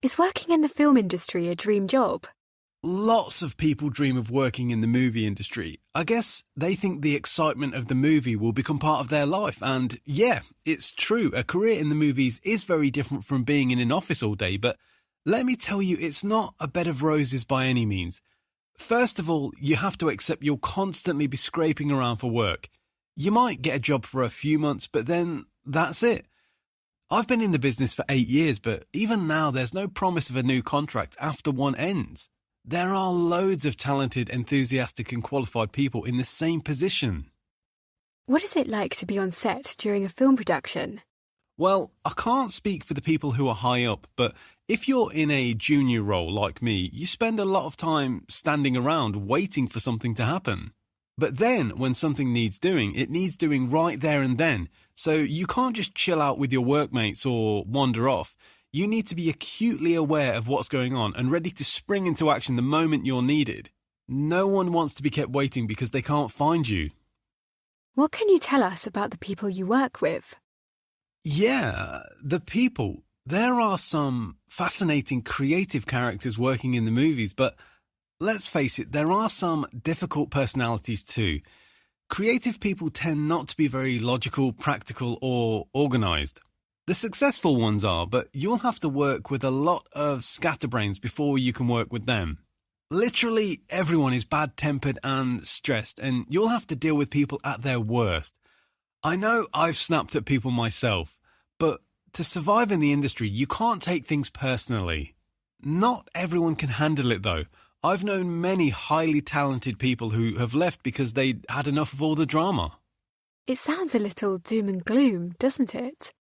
Is working in the film industry a dream job? Lots of people dream of working in the movie industry. I guess they think the excitement of the movie will become part of their life. And yeah, it's true. A career in the movies is very different from being in an office all day. But let me tell you, it's not a bed of roses by any means. First of all, you have to accept you'll constantly be scraping around for work. You might get a job for a few months, but then that's it. I've been in the business for 8 years, but even now there's no promise of a new contract after one ends. There are loads of talented, enthusiastic and qualified people in the same position. What is it like to be on set during a film production? Well, I can't speak for the people who are high up, but if you're in a junior role like me, you spend a lot of time standing around waiting for something to happen. But then, when something needs doing, it needs doing right there and then. So you can't just chill out with your workmates or wander off. You need to be acutely aware of what's going on and ready to spring into action the moment you're needed. No one wants to be kept waiting because they can't find you. What can you tell us about the people you work with? Yeah, the people. There are some fascinating creative characters working in the movies, but let's face it, there are some difficult personalities too. Creative people tend not to be very logical, practical, or organised. The successful ones are, but you'll have to work with a lot of scatterbrains before you can work with them. Literally everyone is bad-tempered and stressed, and you'll have to deal with people at their worst. I know I've snapped at people myself, but to survive in the industry, you can't take things personally. Not everyone can handle it though. I've known many highly talented people who have left because they'd had enough of all the drama. It sounds a little doom and gloom, doesn't it?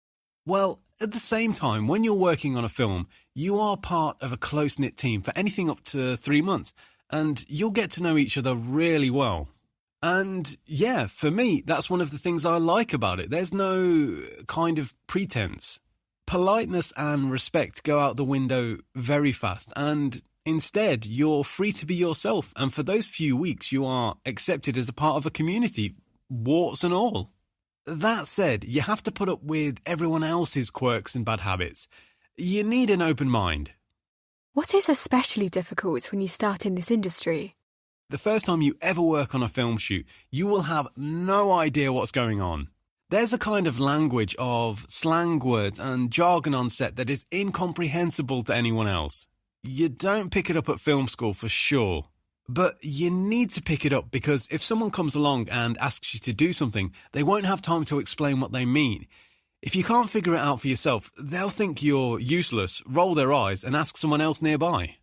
Well, at the same time, when you're working on a film, you are part of a close-knit team for anything up to 3 months, and you'll get to know each other really well. And yeah, for me, that's one of the things I like about it. There's no kind of pretense. Politeness and respect go out the window very fast, and instead, you're free to be yourself. And for those few weeks, you are accepted as a part of a community, warts and all. That said, you have to put up with everyone else's quirks and bad habits. You need an open mind. What is especially difficult when you start in this industry? The first time you ever work on a film shoot, you will have no idea what's going on. There's a kind of language of slang words and jargon on set that is incomprehensible to anyone else. You don't pick it up at film school for sure. But you need to pick it up because if someone comes along and asks you to do something, they won't have time to explain what they mean. If you can't figure it out for yourself, they'll think you're useless, roll their eyes and ask someone else nearby.